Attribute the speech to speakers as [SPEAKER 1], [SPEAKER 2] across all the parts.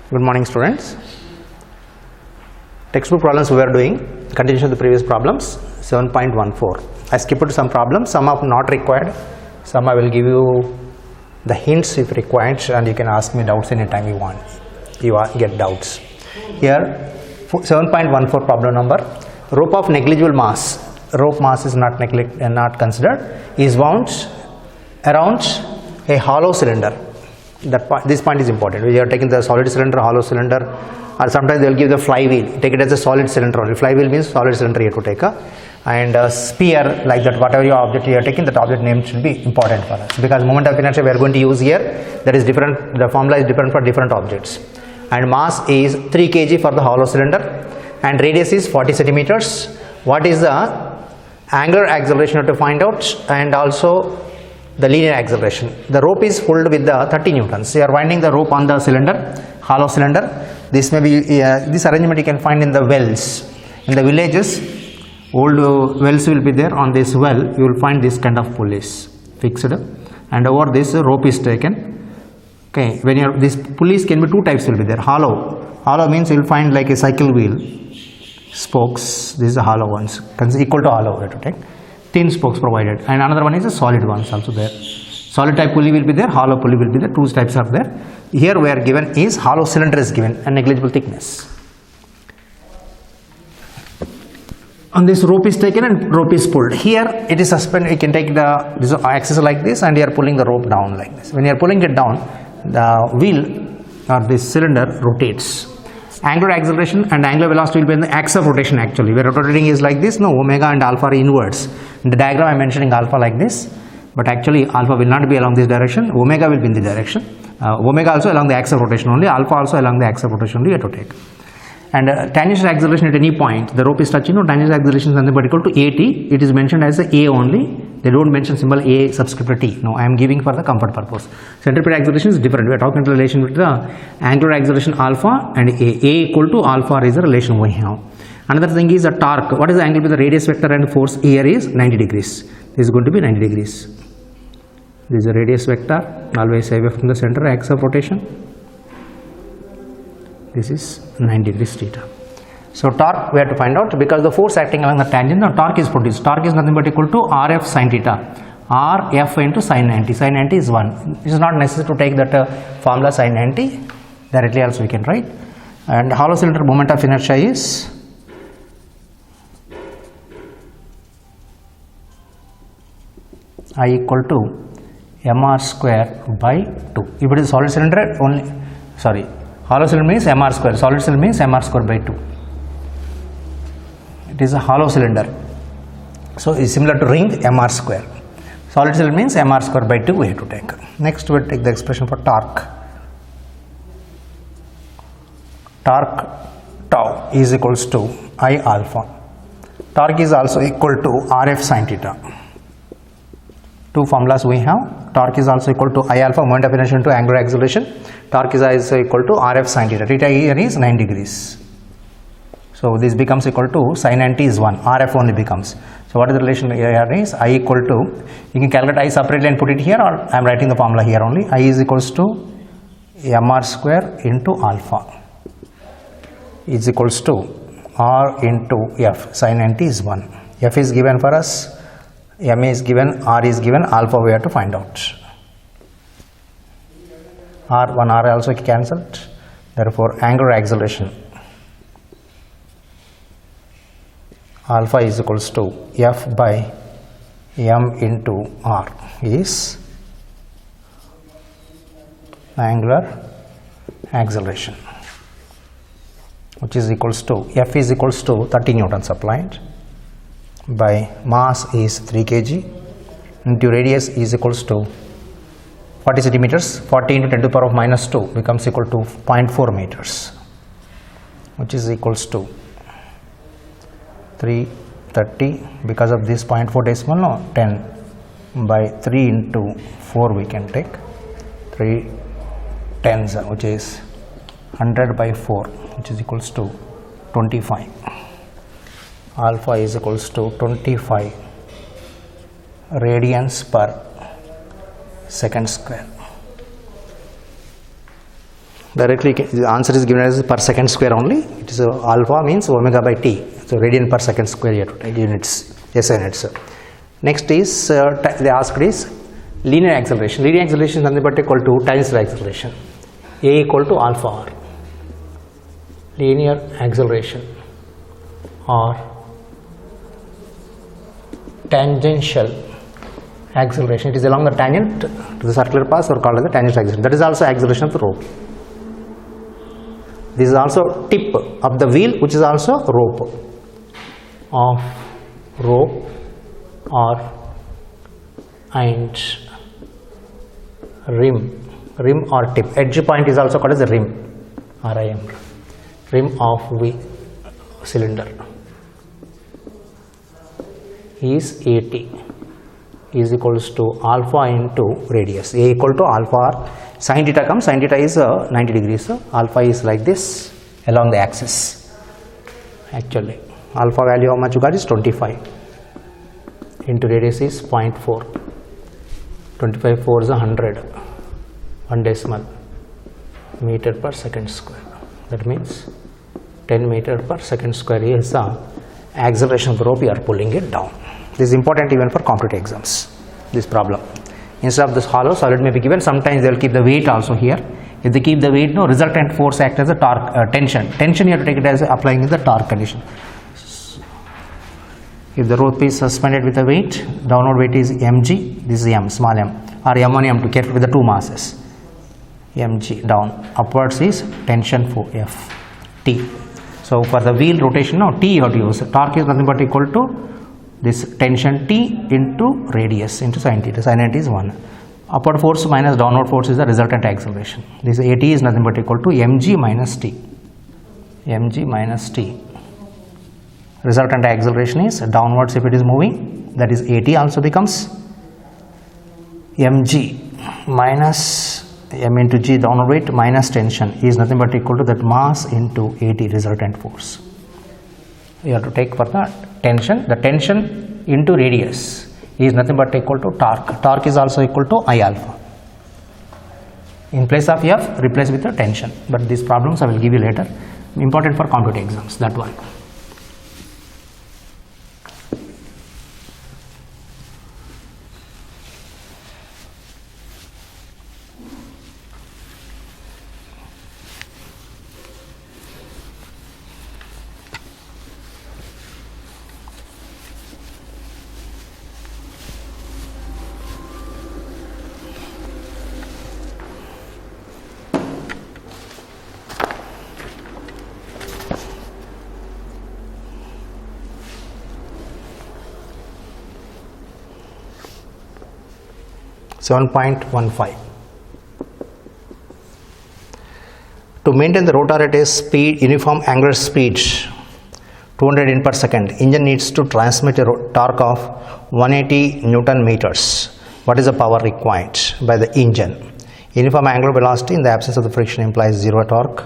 [SPEAKER 1] Good morning, students. Textbook problems we are doing, continuation of the previous problems, 7.14. I skipped some problems, some are not required, some I will give you the hints if required, and you can ask me doubts anytime you want. Get doubts. Here, 7.14 problem number, rope of negligible mass, rope mass is not considered, is wound around a hollow cylinder. This point is important. We are taking the solid cylinder, hollow cylinder, or sometimes they will give the flywheel. Take it as a solid cylinder only. Flywheel means solid cylinder you have to take and a sphere like that. Whatever your object you are taking, that object name should be important for us because moment of inertia we are going to use here. That is different. The formula is different for different objects. And mass is 3 kg for the hollow cylinder, and radius is 40 centimeters. What is the angular acceleration you have to find out, and also the linear acceleration. The rope is pulled with the 30 newtons. You are winding the rope on the cylinder, hollow cylinder. This may be this arrangement you can find in the wells. In the villages, old wells will be there. On this well, you will find this kind of pulleys fixed, and over this rope is taken. Okay, when you these pulleys can be two types will be there. Hollow means you will find like a cycle wheel, spokes. This is the hollow ones, equal to hollow. We have to take. Thin spokes provided, and another one is a solid ones also there. Solid type pulley will be there, hollow pulley will be there. Two types are there. Here we are given is hollow cylinder is given a negligible thickness. On this rope is taken and rope is pulled. Here it is suspended. You can take this axis like this, and you are pulling the rope down like this. When you are pulling it down, the wheel or this cylinder rotates. Angular acceleration and angular velocity will be in the axis of rotation actually. Where rotating is like this, no, omega and alpha are inwards. In the diagram I am mentioning alpha like this, but actually alpha will not be along this direction, omega will be in the direction. Omega also along the axis of rotation only, alpha also along the axis of rotation only you have to take. And tangential acceleration at any point, the rope is touching, no, tangential acceleration is nothing but equal to AT, it is mentioned as a A only. They don't mention symbol A subscript T. No, I am giving for the comfort purpose. Centripetal acceleration is different. We are talking in relation with the angular acceleration alpha and A equal to alpha is the relation we have. Another thing is the torque. What is the angle with the radius vector and force here is 90 degrees. This is going to be 90 degrees. This is the radius vector, always away from the center, axis of rotation. This is 90 degrees theta. So torque we have to find out because the force acting along the tangent, the torque is produced. Torque is nothing but equal to Rf sin theta. Rf into sin 90. Sin 90 is 1. It is not necessary to take that formula sin 90. Directly also we can write. And hollow cylinder moment of inertia is I equal to mr square by 2. If it is solid cylinder only, hollow cylinder means mr square. Solid cylinder means mr square by 2. It is a hollow cylinder, so it is similar to ring mr square. Solid cylinder means mr square by 2 we have to take. Next we will take the expression for torque. Torque tau is equals to I alpha. Torque is also equal to Rf sin theta. Two formulas we have. Torque is also equal to I alpha, moment of inertia into angular acceleration. Torque is also equal to Rf sin theta. Theta here is 9 degrees. So this becomes equal to sin 90 is 1, Rf only becomes. So what is the relation here is I equal to, you can calculate I separately and put it here, or I am writing the formula here only. I is equals to mr square into alpha is equals to R into F. Sin 90 is 1. F is given for us, M is given, R is given, alpha we have to find out. R also cancelled. Therefore angular acceleration alpha is equals to F by M into R is angular acceleration, which is equals to F is equals to 30 newtons applied by mass is 3 kg into radius is equals to 40 centimeters. 40 into 10 to the power of minus 2 becomes equal to 0.4 meters, which is equals to 330 because of this 0.4 decimal, no, 10 by 3 into 4 we can take 3 tens, which is 100 by 4, which is equals to 25. Alpha is equals to 25 radians per second square. Directly the answer is given as per second square only. It is alpha means omega by t. So radian per second square you have to take units, SI units. Next is they asked is linear acceleration. Linear acceleration is nothing but equal to tangential acceleration. A equal to alpha r. Linear acceleration or tangential acceleration. It is along the tangent to the circular path or called as the tangential acceleration. That is also acceleration of the rope. This is also tip of the wheel, which is also rope of rope or and rim or tip. Edge point is also called as a rim, rim of wheel cylinder is AT is equals to alpha into radius. A equal to alpha r. Sin theta comes, sin theta is 90 degrees. So alpha is like this along the axis. Actually alpha value how much you got is 25 into radius is 0.4. 25 4 is 100, 1 decimal meter per second square. That means 10 meter per second square is the acceleration of the rope. You are pulling it down. This is important even for competitive exams. This problem, instead of this hollow solid may be given. Sometimes they will keep the weight also here. If they keep the weight, no resultant force act as a torque, tension. Tension you have to take it as applying in the torque condition. If the rope is suspended with a weight, downward weight is mg. This is m, small m, or m1, m2. Careful with the two masses. Mg down. Upwards is tension for F T. So for the wheel rotation, no T you have to use. Torque is nothing but equal to this tension T into radius into sin theta. Sin theta is 1. Upward force minus downward force is the resultant acceleration. This AT is nothing but equal to mg minus T. Mg minus T. Resultant acceleration is downwards if it is moving. That is AT also becomes mg minus m into g downward weight minus tension is nothing but equal to that mass into AT resultant force. You have to take for the tension. The tension into radius is nothing but equal to torque. Torque is also equal to I alpha. In place of F, replace with the tension. But these problems I will give you later. Important for competitive exams, that one. (7.15) To maintain the rotor at a speed, uniform angular speed 200 N per second, engine needs to transmit a torque of 180 Newton meters. What is the power required by the engine? Uniform angular velocity in the absence of the friction implies zero torque.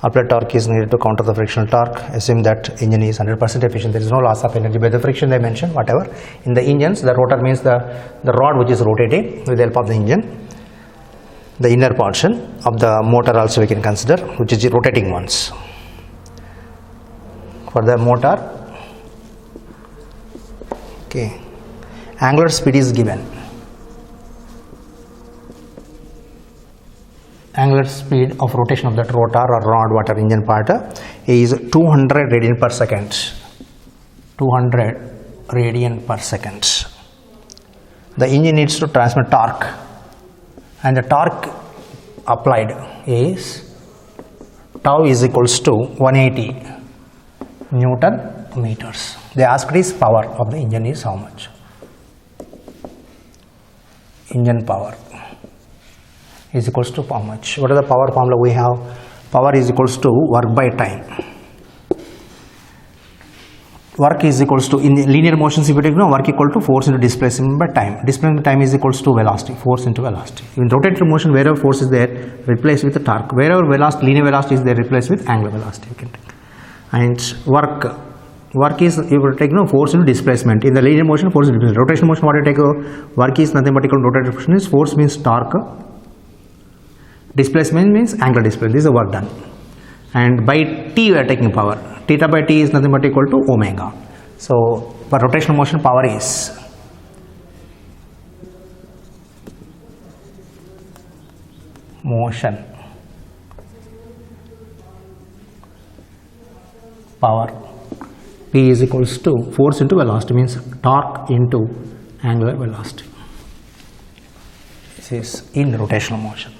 [SPEAKER 1] Applied torque is needed to counter the frictional torque. Assume that engine is 100% efficient. There is no loss of energy by the friction they mentioned, whatever. In the engines, the rotor means the rod which is rotating with the help of the engine. The inner portion of the motor also we can consider, which is the rotating ones. For the motor, okay, angular speed is given. Angular speed of rotation of that rotor or rod, whatever engine part, is 200 radian per second. 200 radian per second. The engine needs to transmit torque, and the torque applied is tau is equals to 180 Newton meters. They asked is power of the engine is how much? Engine power is equals to how much? What is the power formula we have? Power is equals to work by time. Work is equals to, in linear motions if you take, no, work equal to force into displacement by time. Displacement time is equals to velocity, force into velocity. In rotating motion, wherever force is there, replace with the torque. Wherever velocity, linear velocity is there, replace with angular velocity. You can take. And work is, you will take, no, force into displacement. In the linear motion, force into displacement. Rotation motion, what you take, work is nothing but equal to rotating motion is force means torque. Displacement means angular displacement. This is the work done. And by t we are taking power. Theta by t is nothing but equal to omega. So for rotational motion, power is motion power. P is equals to force into velocity, means torque into angular velocity. This is in rotational motion.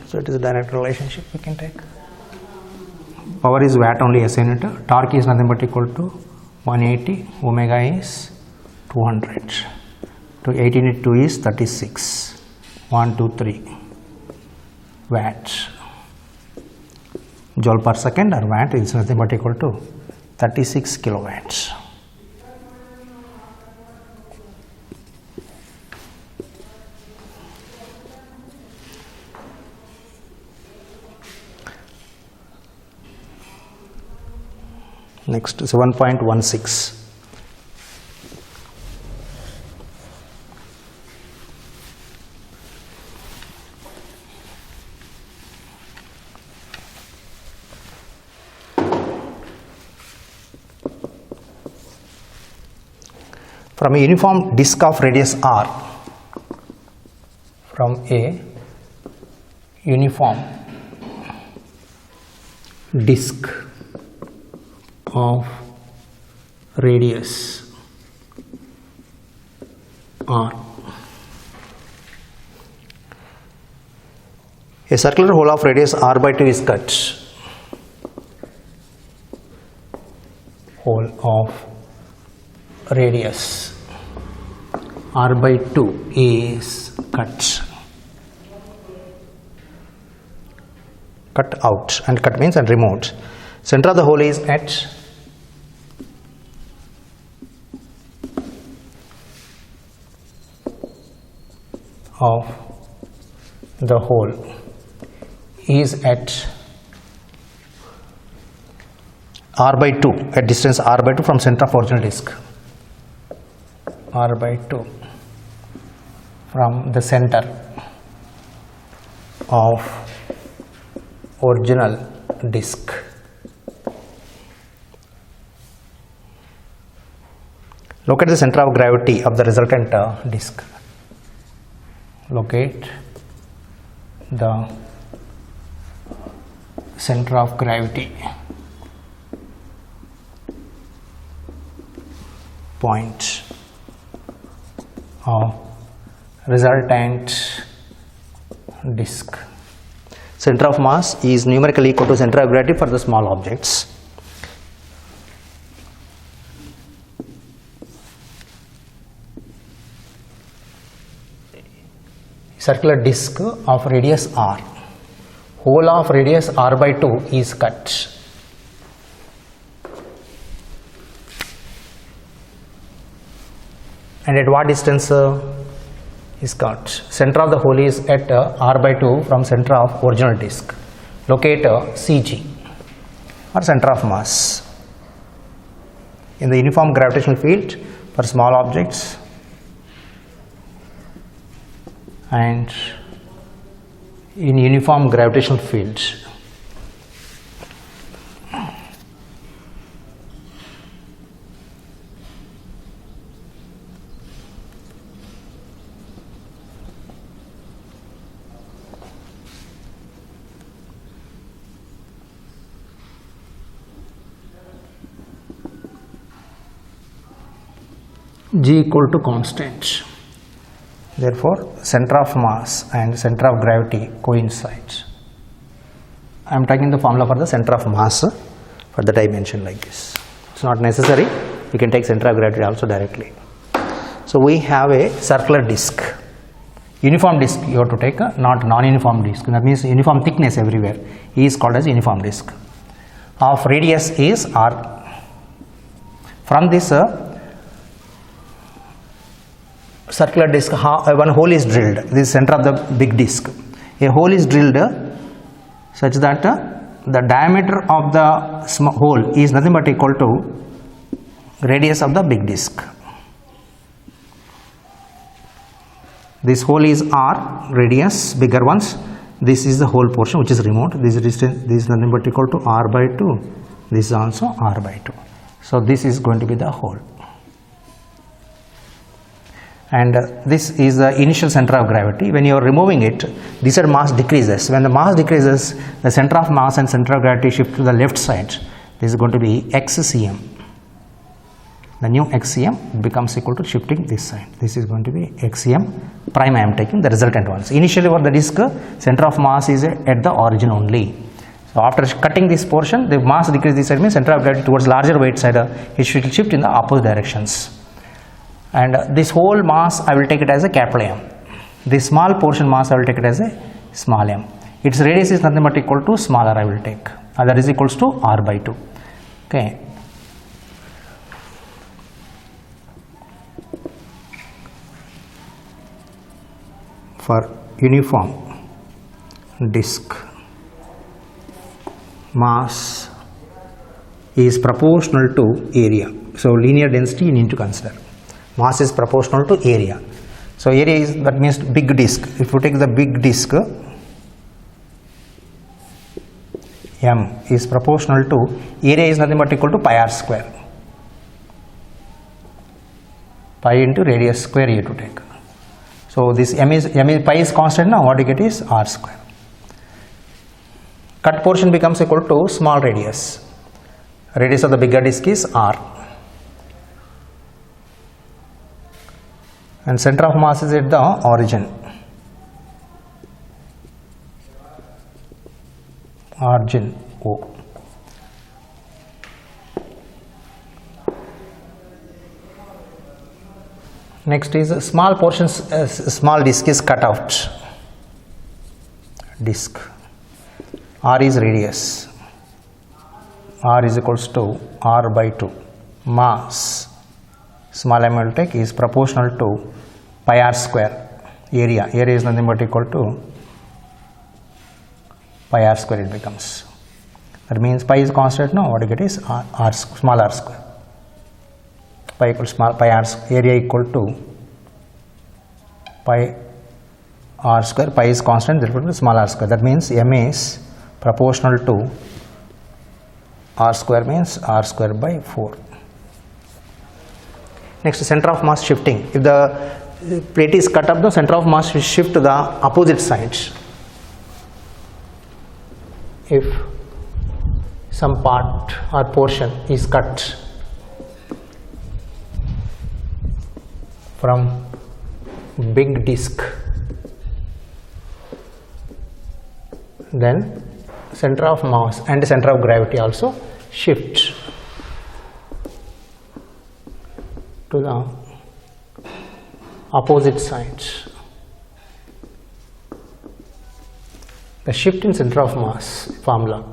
[SPEAKER 1] So it is a direct relationship we can take. Power is watt only SI unit. Torque is nothing but equal to 180. Omega is 200. To 8 unit 2 is 36. 1, 2, 3 watts. Joule per second or watt is nothing but equal to 36 kilowatts. Next 7.16. From a uniform disk of radius r, from a uniform disk of radius r, a circular hole of radius r by 2 is cut. Hole of radius r by 2 is cut out, and cut means and removed. Center of the hole is at of the hole is at r by 2, at distance r by 2 from center of original disk. R by 2 from the center of original disk. Locate the center of gravity of the resultant disk. Locate the center of gravity point of resultant disk. Center of mass is numerically equal to center of gravity for the small objects. Circular disk of radius r, hole of radius r by 2 is cut. And at what distance is cut? Center of the hole is at r by 2 from center of original disk. Locate CG or center of mass. In the uniform gravitational field for small objects and in uniform gravitational fields. G equal to constant. Therefore, center of mass and center of gravity coincide. I am taking the formula for the center of mass for the dimension like this. It's not necessary. You can take center of gravity also directly. So we have a circular disc. Uniform disc you have to take, not non-uniform disc. That means uniform thickness everywhere. E is called as uniform disc. Of radius is r. From this circular disc, one hole is drilled. This is center of the big disc. A hole is drilled such that the diameter of the hole is nothing but equal to radius of the big disc. This hole is R radius, bigger ones. This is the whole portion which is removed. This distance, this is nothing but equal to R by 2. This is also R by 2. So this is going to be the hole. And this is the initial center of gravity. When you are removing it, this side mass decreases. When the mass decreases, the center of mass and center of gravity shift to the left side. This is going to be XCM. The new XCM becomes equal to shifting this side. This is going to be XCM prime. I am taking the resultant ones. Initially for the disk, center of mass is at the origin only. So after cutting this portion, the mass decreases this side means center of gravity towards larger weight side, it will shift in the opposite directions. And this whole mass I will take it as a capital M. This small portion mass I will take it as a small m. Its radius is nothing but equal to smaller I will take. That is equals to R by 2. Okay. For uniform disk, mass is proportional to area. So linear density you need to consider. Mass is proportional to area. So area is, that means big disk. If you take the big disk, M is proportional to area is nothing but equal to pi r square. Pi into radius square you have to take. So this m is pi is constant now. What you get is r square. Cut portion becomes equal to small radius. Radius of the bigger disk is r. And center of mass is at the origin. Origin O. Next is small portions, small disk is cut out. Disk. R is radius. R is equals to R by 2. Mass, small m will take, is proportional to pi r square. Area is nothing but equal to pi r square it becomes. That means pi is constant now. What you get is r small r square. Pi equals small pi r area equal to pi r square. Pi is constant, therefore small r square. That means m is proportional to r square, means r square by 4. Next, center of mass shifting. If the plate is cut up, the center of mass will shift to the opposite sides. If some part or portion is cut from big disk, then center of mass and center of gravity also shift to the opposite sides. The shift in center of mass formula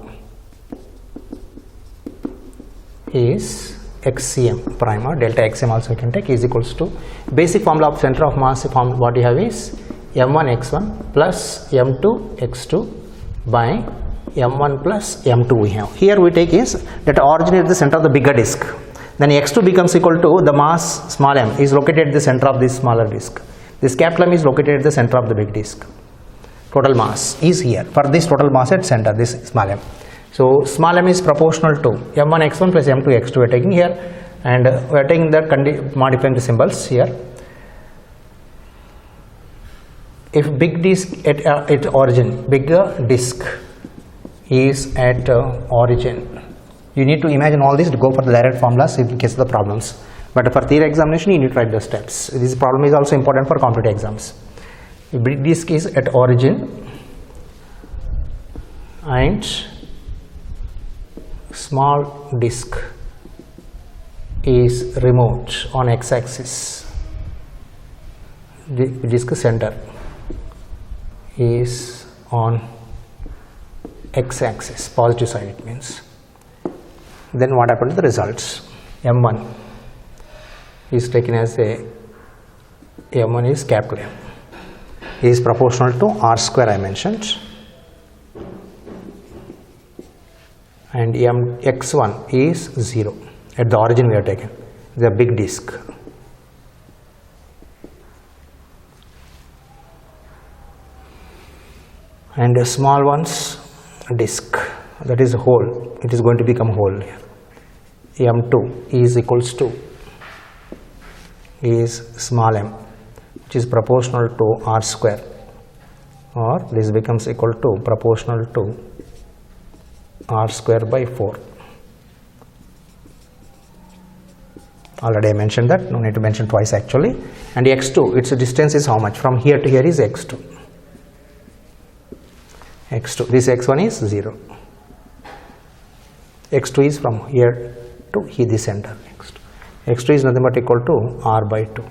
[SPEAKER 1] is XCM prime, or delta XM also you can take, is equals to basic formula of center of mass. What you have is m1 x1 plus m2 x2 by m1 plus m2 we have. Here we take is that origin at the center of the bigger disk. Then x2 becomes equal to the mass small m is located at the center of this smaller disk. This capital M is located at the center of the big disk. Total mass is here. For this total mass at center, this small m. So small m is proportional to m1 x1 plus m2 x2 we are taking here, and we are taking the modifying the symbols here. If big disk at origin, bigger disk is at origin, you need to imagine all this to go for the direct formulas in case of the problems. But for theory examination, you need to write the steps. This problem is also important for competitive exams. If big disk is at origin and small disk is removed on x-axis, the disk center is on x-axis, positive side it means. Then what happened to the results? M1 is taken as M1 is capital M, is proportional to R square I mentioned, and x1 is 0. At the origin we have taken the big disk. and the small ones disk, that is whole, it is going to become whole here. M2 is equals to is small m, which is proportional to r square, or this becomes equal to proportional to r square by 4. Already I mentioned that, no need to mention twice actually. And x2, its distance is how much? From here to here is x2. x2, this x1 is 0. x2 is from here to here, the center. x2 is nothing but equal to r by 2.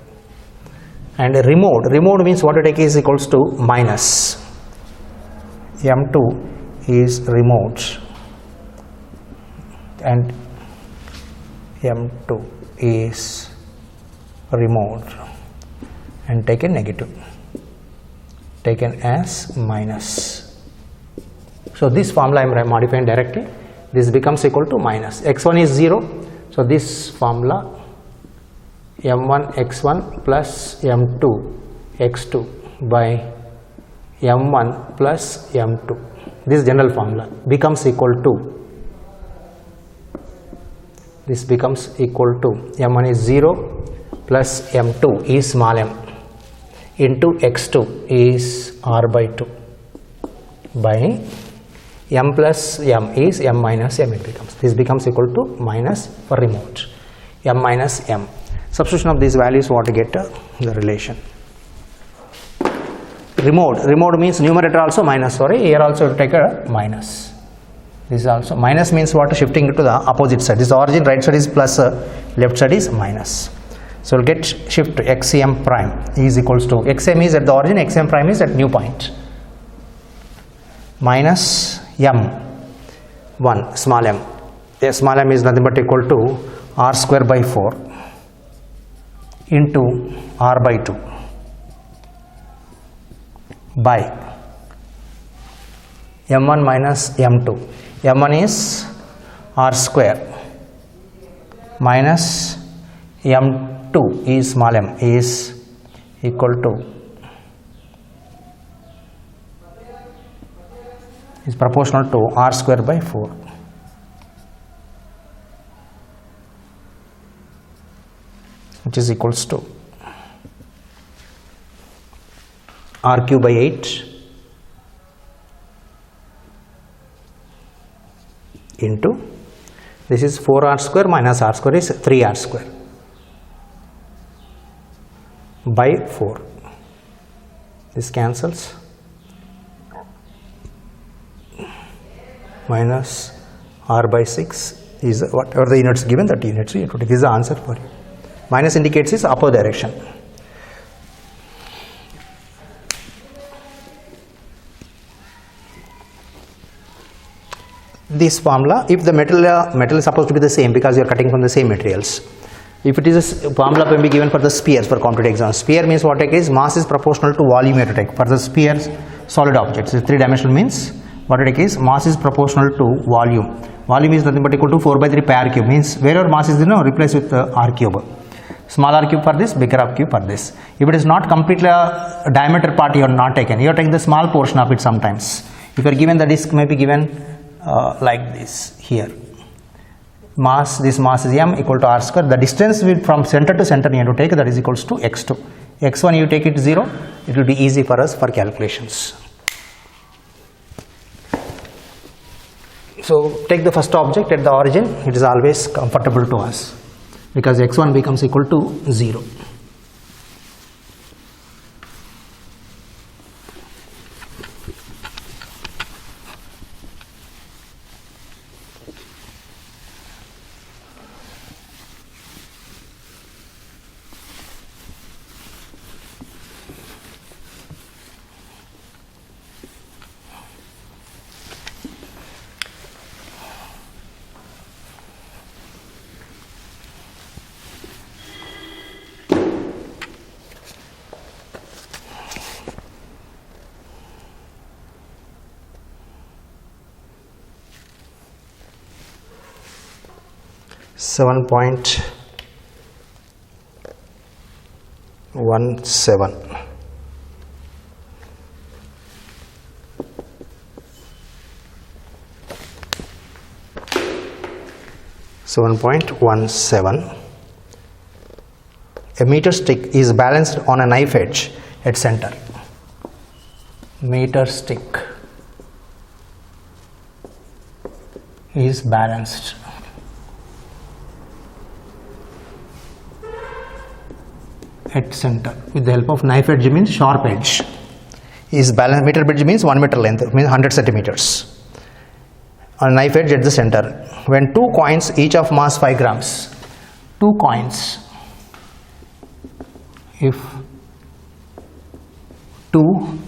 [SPEAKER 1] And removed means what you take is equals to minus. m2 is removed and m2 is removed and taken negative, taken as minus. So this formula I am modifying directly. This becomes equal to minus. x1 is 0. So this formula m1 x1 plus m2 x2 by m1 plus m2, this general formula becomes equal to, this becomes equal to m1 is 0 plus m2 is small m into x2 is r by 2 by m plus m is m minus m, it becomes, this becomes equal to minus for removed, m minus m. Substitution of these values, what to get the relation. Removed means numerator also minus, sorry, here also take a minus. This is also minus means what? Shifting it to the opposite side. This origin right side is plus, left side is minus. So we'll get shift to xm prime is equals to, xm is at the origin, xm prime is at new point, minus m1 small m. A small m is nothing but equal to r square by 4 into r by 2 by m1 minus m2. m1 is r square minus m2 is small m is equal to, is proportional to r square by 4. Which is equals to r cube by 8 into, this is 4r square minus r square is 3r square by 4. This cancels, minus r by 6 is whatever the units given, that units you have to take. This is the answer for you. Minus indicates is upper direction. This formula, if the metal is supposed to be the same because you are cutting from the same materials. If it is a formula can be given for the spheres for competitive exams. Sphere means what it is, mass is proportional to volume you have to take. For the spheres, solid objects, 3-dimensional means what it is, mass is proportional to volume. Volume is nothing but equal to 4 by 3 pi r cube, means wherever mass is, replace with r cube. Small r cube for this, bigger r cube for this. If it is not completely a diameter part you are not taken, you are taking the small portion of it sometimes. If you are given the disc may be given like this here. Mass, this mass is m equal to r square. The distance from center to center you have to take, that is equals to x2. x1 you take it 0, it will be easy for us for calculations. So take the first object at the origin, it is always comfortable to us because x1 becomes equal to 0. .17 17 7.17. A meter stick is balanced on a knife edge at center. Meter stick is balanced at center with the help of knife edge, means sharp edge. Is balanced, meter edge means 1 meter length, means 100 centimeters. On knife edge at the center. When two coins each of mass 5 grams, two coins, if two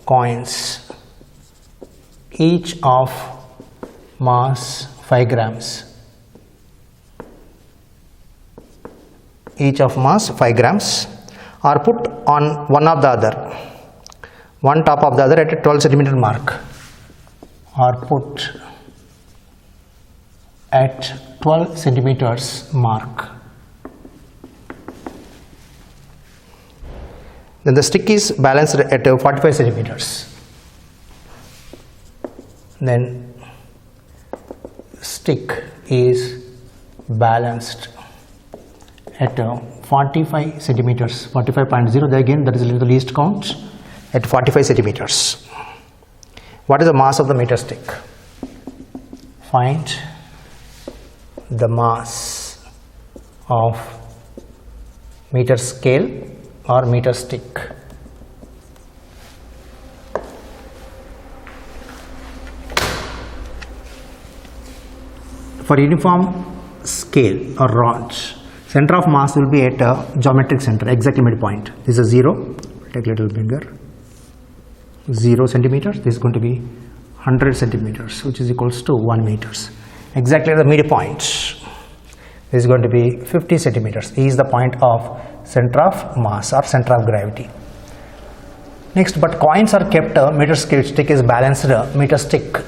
[SPEAKER 1] coins each of mass 5 grams, each of mass 5 grams are put on one of the other, one top of the other at a 12 centimeter mark, are put at 12 centimeters mark. Then the stick is balanced at 45 centimeters. Then stick is balanced at 45 centimeters, 45.0, again that is the least count, at 45 centimeters. What is the mass of the meter stick? Find the mass of meter scale or meter stick. For uniform scale or rod, center of mass will be at a geometric center, exactly midpoint. This is 0, take a little bigger, 0 centimeters, this is going to be 100 centimeters, which is equals to 1 meters. Exactly the midpoint, this is going to be 50 centimeters. E is the point of center of mass or center of gravity. Next, but coins are kept, meter scale stick is balanced, meter stick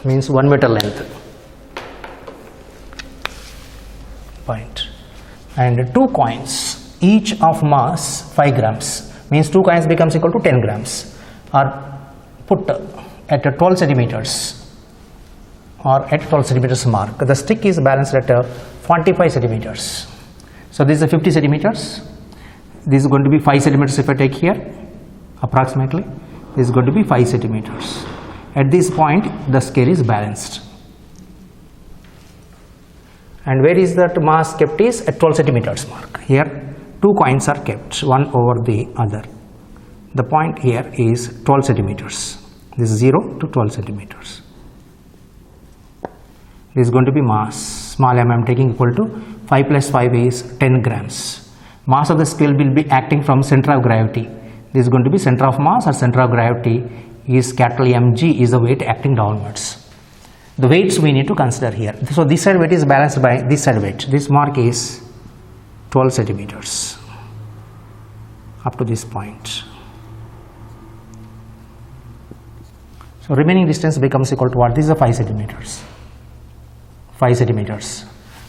[SPEAKER 1] means 1 meter length. Point. And two coins each of mass 5 grams, means two coins becomes equal to 10 grams, are put at 12 centimeters or at 12 centimeters mark. The stick is balanced at 45 centimeters. So this is 50 centimeters. This is going to be 5 centimeters if I take here, approximately. This is going to be 5 centimeters. At this point, the scale is balanced. And where is that mass kept is at 12 centimeters mark. Here, two coins are kept, one over the other. The point here is 12 centimeters. This is 0 to 12 centimeters. This is going to be mass. Small m I am taking equal to 5 plus 5 is 10 grams. Mass of the scale will be acting from center of gravity. This is going to be center of mass or center of gravity is capital mg is the weight acting downwards. The weights we need to consider here. So this side weight is balanced by this side weight. This mark is 12 centimeters up to this point. So remaining distance becomes equal to what? This is 5 centimeters. 5 centimeters.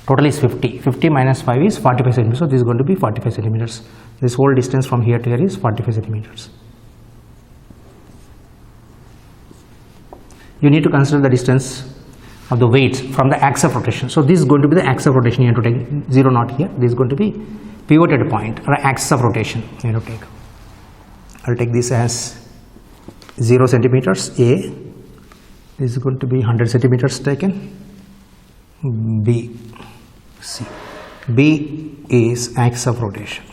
[SPEAKER 1] Total is 50. 50 minus 5 is 45 centimeters. So this is going to be 45 centimeters. This whole distance from here to here is 45 centimeters. You need to consider the distance of the weights from the axis of rotation. So this is going to be the axis of rotation. You have to take 0 not here. This is going to be pivoted point or axis of rotation. You have to take. I will take this as 0 centimeters A. This is going to be 100 centimeters taken. B, C. B is axis of rotation.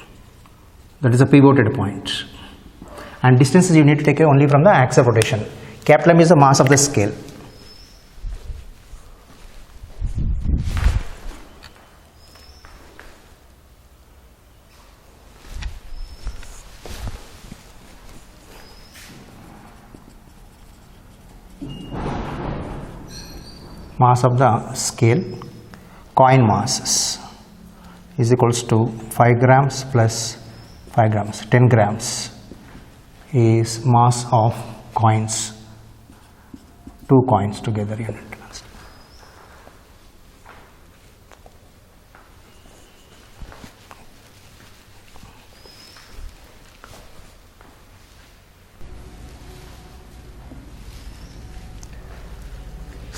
[SPEAKER 1] That is a pivoted point. And distances you need to take only from the axis of rotation. Capital M is the mass of the scale. Mass of the scale, coin masses is equals to 5 grams plus 5 grams, 10 grams is mass of coins, two coins together unit.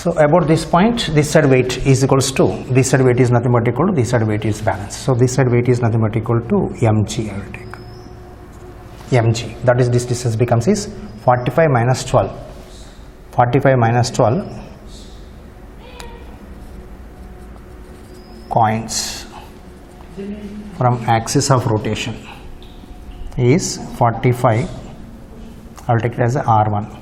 [SPEAKER 1] So about this point, this side weight is equals to, this side weight is nothing but equal to, this side weight is balanced. So this side weight is nothing but equal to mg. I will take mg, that is this distance becomes is 45 minus 12. 45 minus 12 coins from axis of rotation is 45. I will take it as a r1.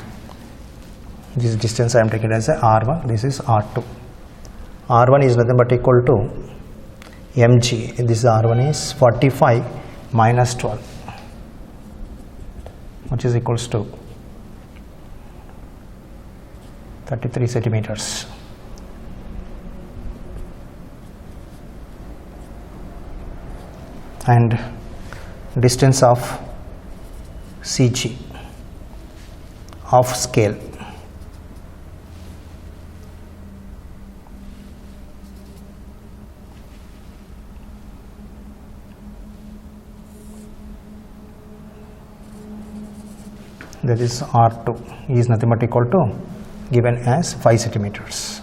[SPEAKER 1] This distance I am taking as a r1, this is r2. R1 is nothing but equal to mg, this r1 is 45 minus 12, which is equals to 33 centimeters. And distance of CG of scale that is R2 is nothing but equal to given as 5 centimeters.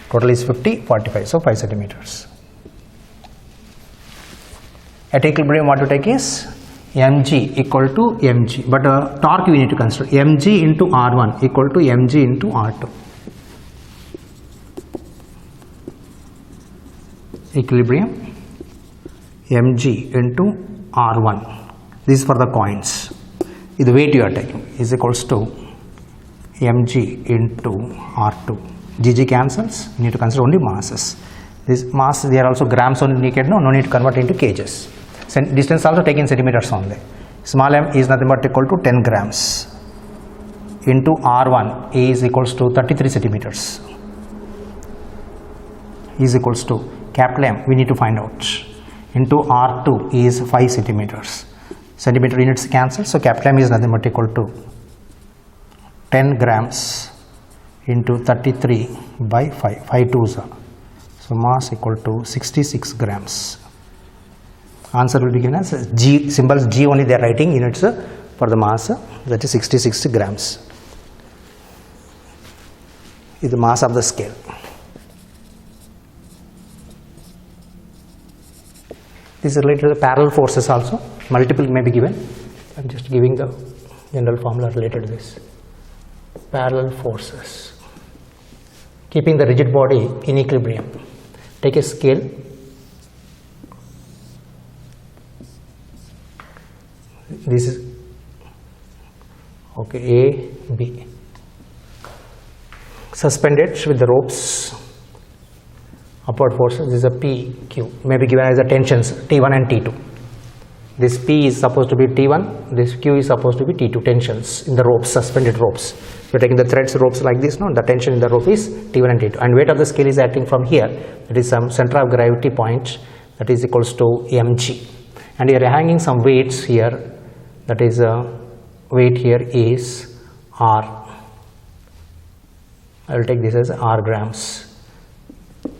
[SPEAKER 1] Total is 50, 45, so 5 centimeters. At equilibrium what to take is mg equal to mg, but torque we need to consider mg into r1 equal to mg into r2. Equilibrium mg into r1, this is for the coins, the weight you are taking is equals to mg into r2. gg cancels, you need to consider only masses. This mass, they are also grams only naked, no need to convert into kgs. Distance also taken centimeters only. Small m is nothing but equal to 10 grams into r1 is equals to 33 centimeters is equals to capital M, we need to find out, into r2 is 5 centimeters. Centimeter units cancel, so capital M is nothing but equal to 10 grams into 33 by 5, 5 twos are. So mass equal to 66 grams. Answer will be given as G, symbols G only they are writing units for the mass, that is 66 grams. Is the mass of the scale. This is related to the parallel forces also, multiple may be given. I am just giving the general formula related to this. Parallel forces. Keeping the rigid body in equilibrium. Take a scale. This is okay, A, B. Suspended with the ropes. Upward forces, this is a P, Q. May be given as the tensions T1 and T2. This P is supposed to be T1, this Q is supposed to be T2, tensions in the ropes, suspended ropes. If you are taking the threads ropes like this, no, the tension in the rope is T1 and T2. And weight of the scale is acting from here, that is some center of gravity point, that is equals to mg. And you are hanging some weights here, that is weight here is R. I will take this as R grams.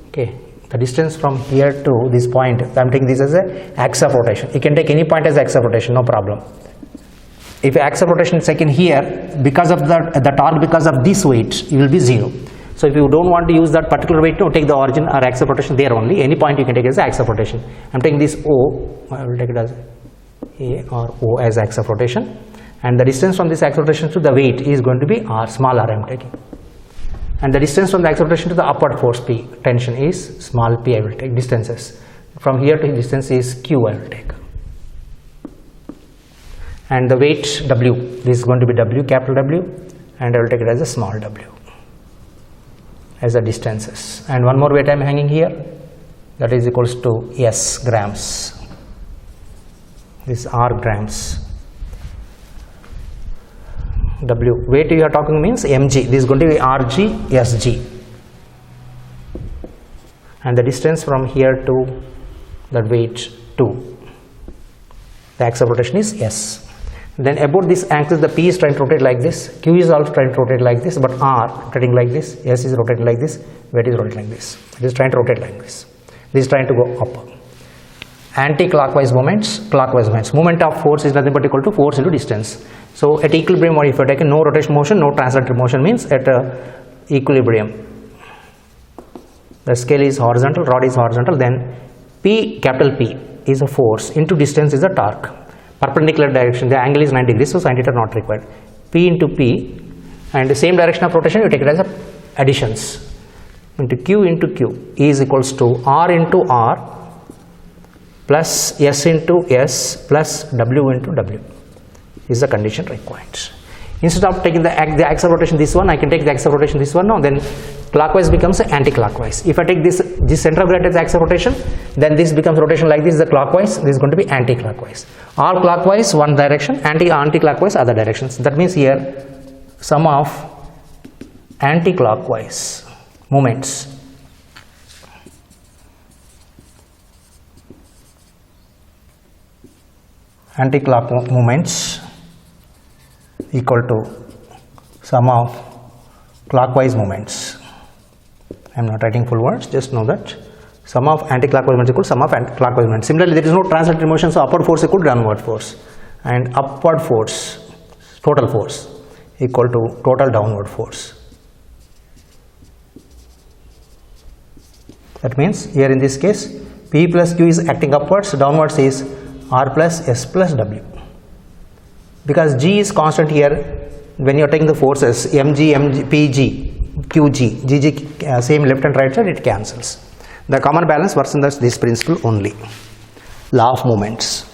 [SPEAKER 1] Okay, the distance from here to this point, I am taking this as a axis of rotation. You can take any point as axis of rotation, no problem. If axis of rotation is taken here, because of the torque, because of this weight, it will be 0. So if you don't want to use that particular weight, to take the origin or axis of rotation there only. Any point you can take as axis of rotation. I am taking this O, I will take it as A or O as axis of rotation, and the distance from this axis of rotation to the weight is going to be R, small r I am taking. And the distance from the axis of rotation to the upward force P, tension is small p I will take, distances. From here to here distance is Q I will take. And the weight W, this is going to be W, capital W, and I will take it as a small w as the distances. And one more weight I am hanging here, that is equals to S grams. This R grams. W weight you are talking means mg, this is going to be rg sg, and the distance from here to the weight 2, the axis of rotation is S. Then about this axis, the P is trying to rotate like this, Q is also trying to rotate like this, but R rotating like this, S is rotating like this, weight is rotating like this. It is trying to rotate like this. This is trying to go up. Anti-clockwise moments, clockwise moments. Moment of force is nothing but equal to force into distance. So at equilibrium, if you take no rotation motion, no translatory motion, means at equilibrium, the scale is horizontal, rod is horizontal, then P, capital P is a force into distance is a torque. Perpendicular direction, the angle is 90 degrees, so sin theta not required. P into P, and the same direction of rotation, you take it as a additions. Into Q is equals to R into R plus S into S plus W into W is the condition required. Instead of taking the axis of rotation this one, I can take the axis of rotation this one now, then clockwise becomes anti-clockwise. If I take this center of gravity as axis of rotation, then this becomes rotation like this, the clockwise, this is going to be anti-clockwise. All clockwise one direction, anti-clockwise other directions. That means here sum of anti-clockwise moments equal to sum of clockwise moments. I am not writing full words, just know that sum of anti-clockwise moments equal to sum of anti-clockwise moments. Similarly, there is no translated motion, so upward force equal to downward force, and upward force, total force, equal to total downward force. That means here in this case P plus Q is acting upwards, downwards is R plus S plus W. Because G is constant here, when you are taking the forces mg, pg, qg, gg, same left and right side, it cancels. The common balance works in this principle only. Law of moments.